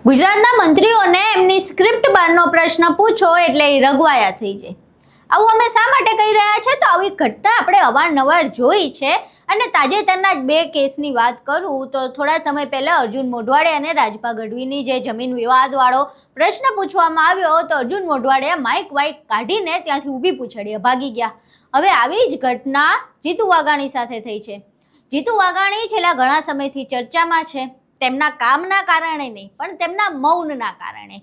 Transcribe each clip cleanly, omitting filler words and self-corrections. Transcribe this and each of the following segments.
ગુજરાતના મંત્રીઓને એમની સ્ક્રિપ્ટ બહારનો પ્રશ્ન પૂછો એટલે એ રઘવાયા થઈ જાય. આવું અમે શા માટે કહી રહ્યા છે? તો આવી ઘટના આપણે અવારનવાર જોઈ છે. અને તાજેતરના જ 2 કેસની વાત કરું તો થોડા સમય પહેલાં અર્જુન મોઢવાડે અને રાજપા ગઢવીની જે જમીન વિવાદવાળો પ્રશ્ન પૂછવામાં આવ્યો તો અર્જુન મોઢવાડે માઇક કાઢીને ત્યાંથી ઊભી પૂછડીએ ભાગી ગયા. હવે આવી જ ઘટના જીતુ વાઘાણી સાથે થઈ છે. જીતુ વાઘાણી છેલ્લા ઘણા સમયથી ચર્ચામાં છે. તેમના કામના કારણે નહીં પણ તેમના મૌનના કારણે.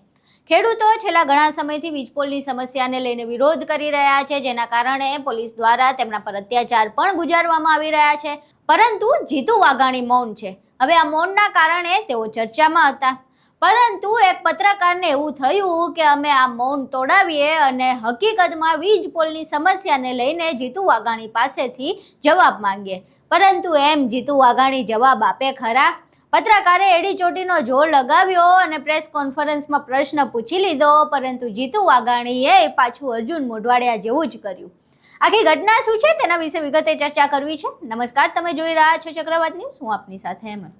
ખેડૂતો છેલ્લા ઘણા સમયથી વીજપોલની સમસ્યાને લઈને વિરોધ કરી રહ્યા છે, જેના કારણે પોલીસ દ્વારા તેમના પર અત્યાચાર પણ ગુજારવામાં આવી રહ્યા છે. પરંતુ જીતુ વાઘાણી મૌન છે. હવે આ મૌનના કારણે તેઓ ચર્ચામાં હતા. પરંતુ એક પત્રકારને એવું થયું કે અમે આ મૌન તોડાવીએ અને હકીકતમાં વીજપોલની સમસ્યાને લઈને જીતુ વાઘાણી પાસેથી જવાબ માંગીએ. પરંતુ એમ જીતુ વાઘાણી જવાબ આપે ખરા? પત્રકારે એડી ચોટીનો જોર લગાવ્યો અને પ્રેસ કોન્ફરન્સમાં પ્રશ્ન પૂછી લીધો, પરંતુ જીતુ વાઘાણીએ પાછું અર્જુન મોઢવાડિયા જેવું જ કર્યું. આખી ઘટના શું છે તેના વિશે વિગતે ચર્ચા કરવી છે. નમસ્કાર, તમે જોઈ રહ્યા છો ચક્રવાત ન્યૂઝ. હું આપની સાથે હેમંત.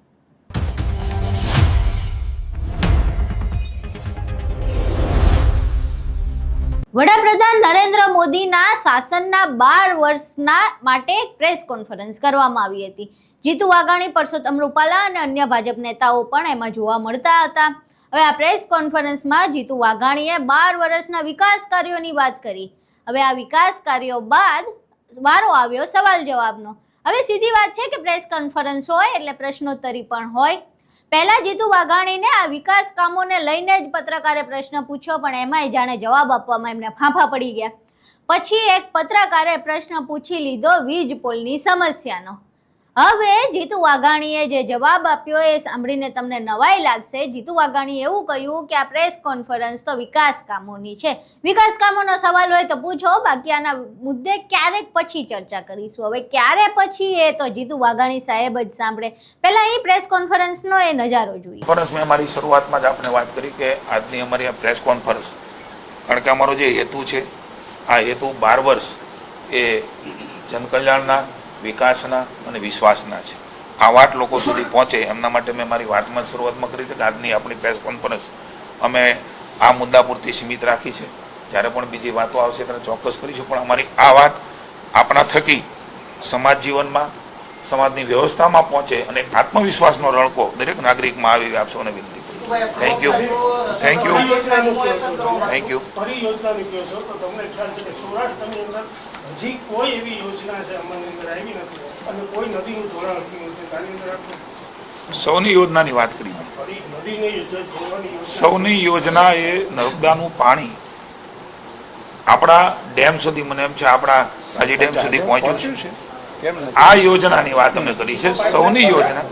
વડાપ્રધાન નરેન્દ્ર મોદીના શાસનના 12 વર્ષના માટે પ્રેસ કોન્ફરન્સ કરવામાં આવી હતી. જીતુ વાઘાણી, પરસોત્તમ રૂપાલા અને અન્ય ભાજપ નેતાઓ પણ એમાં જોવા મળતા હતા. હવે આ પ્રેસ કોન્ફરન્સમાં જીતુ વાઘાણીએ 12 વર્ષના વિકાસ કાર્યોની વાત કરી. હવે આ વિકાસ કાર્યો બાદ વારો આવ્યો સવાલ જવાબનો. હવે સીધી વાત છે કે પ્રેસ કોન્ફરન્સ હોય એટલે પ્રશ્નોત્તરી પણ હોય. પહેલા જીતુ વાઘાણીને આ વિકાસ કામોને લઈને જ પત્રકારે પ્રશ્ન પૂછ્યો, પણ એમાંય જાણે જવાબ આપવામાં એમને ફાંફા પડી ગયા. પછી એક પત્રકારે પ્રશ્ન પૂછી લીધો વીજ પોલની સમસ્યાનો. હવે જીતુ વાઘાણીએ જે જવાબ આપ્યો એ સાંભળીને તમને નવાઈ લાગશે. જીતુ વાઘાણીએ એવું કહ્યું કે આ પ્રેસ કોન્ફરન્સ તો વિકાસ કામોની છે. વિકાસ કામોનો સવાલ હોય તો પૂછો, બાકી આના મુદ્દે ક્યારેક પછી ચર્ચા કરીશું. હવે ક્યારે પછી એ તો જીતુ વાઘાણી સાહેબ જ સાંભળે. પહેલા એ પ્રેસ કોન્ફરન્સનો એ નજારો જોઈએ. મેં અમારી શરૂઆતમાં જ આપણે વાત કરી કે આજની અમારી આ પ્રેસ કોન્ફરન્સ, કારણ કે અમારો જે હેતુ છે આ હેતુ 12 વર્ષ એ જનકલ્યાણના, વિકાસના અને વિશ્વાસના છે. આ વાત લોકો સુધી પહોંચે એમના માટે મેં મારી વાતમાં શરૂઆતમાં કરી છે કે આજની આપણી પ્રેસ કોન્ફરન્સ અમે આ મુદ્દા પૂરતી સીમિત રાખી છે. જ્યારે પણ બીજી વાતો આવશે ત્યારે ચોક્કસ કરીશું, પણ અમારી આ વાત આપણા થકી સમાજ જીવનમાં, સમાજની વ્યવસ્થામાં પહોંચે અને આત્મવિશ્વાસનો રણકો દરેક નાગરિકમાં આવી આપ સૌને વિનંતી કરું. Thank you. Thank you. Thank you. હજી કોઈ એવી યોજના છે અમલની અંદર આવી નથી અને કોઈ નદીનું જોડાણ થયું નથી. સૌની યોજનાની વાત કરી. સૌની યોજના એ નર્મદાનું પાણી આપણા ડેમ સુધી, મને એમ છે આપણા રાજી ડેમ સુધી પહોંચ્યું છે. આ યોજનાની વાત અમે કરી છે. સૌની યોજના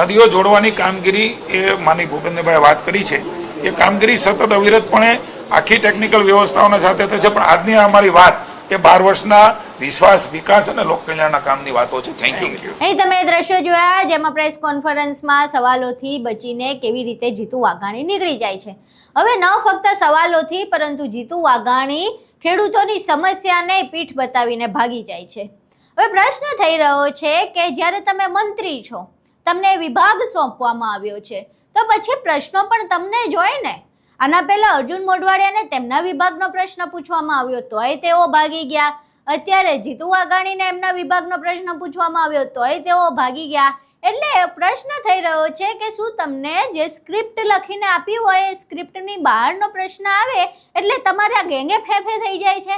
નદીઓ જોડવાની કામગીરી એ માની ભૂપેન્દ્રભાઈ વાત કરી છે. એ કામગીરી સતત અવિરતપણે આખી ટેકનિકલ વ્યવસ્થાઓના સાથે થશે. પણ આજની અમારી વાત એ 12 વર્ષના વિશ્વાસ, વિકાસ અને લોકકલ્યાણના કામની વાતો છે. Thank you. અહીં તમે દ્રશ્યો જોયા જેમાં પ્રેસ કોન્ફરન્સમાં સવાલોથી બચીને કેવી રીતે જીતુ વાઘાણી નીકળી જાય છે. હવે ન ફક્ત સવાલોથી પરંતુ જીતુ વાઘાણી ખેડૂતોની સમસ્યાને પીઠ બતાવીને ભાગી જાય છે. હવે પ્રશ્ન થઈ રહ્યો છે કે જ્યારે તમે મંત્રી છો, તમને વિભાગ સોંપવામાં આવ્યો છે, તો પછી પ્રશ્નો પણ તમને જ હોય ને. આના પહેલા અર્જુન મોઢવાડિયાને તેમના વિભાગનો પ્રશ્ન પૂછવામાં આવ્યો તોય તેઓ ભાગી ગયા. અત્યારે જીતુ વાઘાણીને એમના વિભાગનો પ્રશ્ન પૂછવામાં આવ્યો તોય તેઓ ભાગી ગયા. એટલે પ્રશ્ન થઈ રહ્યો છે કે શું તમને જે સ્ક્રિપ્ટ લખીને આપી હોય એ સ્ક્રિપ્ટની બહારનો પ્રશ્ન આવે એટલે તમારા ગેંગે ફેફે થઈ જાય છે.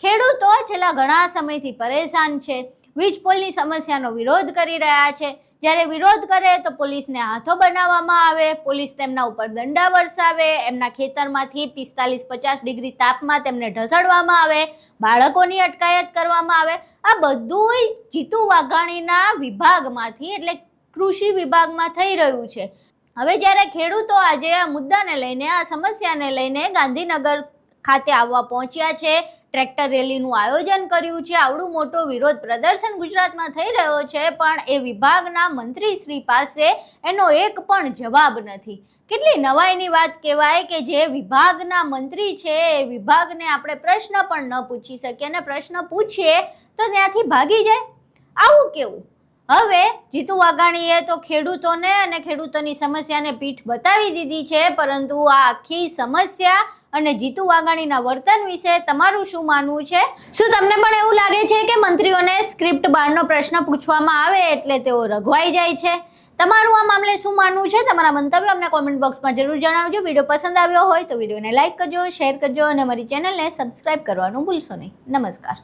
ખેડૂતો છેલ્લા ઘણા સમયથી પરેશાન છે. વીજપોલની સમસ્યાનો વિરોધ કરી રહ્યા છે. જ્યારે વિરોધ કરે તો પોલીસને હાથો બનાવવામાં આવે, પોલીસ તેમના ઉપર દંડા વરસાવે, એમના ખેતરમાંથી 45-50 ડિગ્રી તાપમાં તેમને ઢસડવામાં આવે, બાળકોની અટકાયત કરવામાં આવે. આ બધું જીતુ વાઘાણીના વિભાગમાંથી એટલે કૃષિ વિભાગમાં થઈ રહ્યું છે. હવે જ્યારે ખેડૂતો આજે આ મુદ્દાને લઈને, આ સમસ્યાને લઈને ગાંધીનગર ખાતે આવવા પહોંચ્યા છે, ટ્રેક્ટર રેલીનું આયોજન કર્યું છે, આવડું મોટું વિરોધ પ્રદર્શન ગુજરાતમાં થઈ રહ્યો છે, પણ એ વિભાગના મંત્રી શ્રી પાસે એનો એક પણ જવાબ નથી. કેટલી નવાઈની વાત કહેવાય કે જે વિભાગના મંત્રી છે એ વિભાગને આપણે પ્રશ્ન પણ ન પૂછી શકીએ અને પ્રશ્ન પૂછીએ તો ત્યાંથી ભાગી જાય. આવું કેવું? હવે જીતુ વાઘાણીએ તો ખેડૂતોને અને ખેડૂતોની સમસ્યાને પીઠ બતાવી દીધી છે, પરંતુ આ આખી સમસ્યા અને જીતુ વાઘાણીના વર્તન વિશે તમારું શું માનવું છે? શું તમને પણ એવું લાગે છે કે મંત્રીઓને સ્ક્રિપ્ટ બહારનો પ્રશ્ન પૂછવામાં આવે એટલે તેઓ રઘવાઈ જાય છે? તમારું આ મામલે શું માનવું છે? તમારા મંતવ્યો અમને કોમેન્ટ બોક્સમાં જરૂર જણાવજો. વિડીયો પસંદ આવ્યો હોય તો વિડીયોને લાઇક કરજો, શેર કરજો અને અમારી ચેનલને સબસ્ક્રાઇબ કરવાનું ભૂલશો નહીં. નમસ્કાર.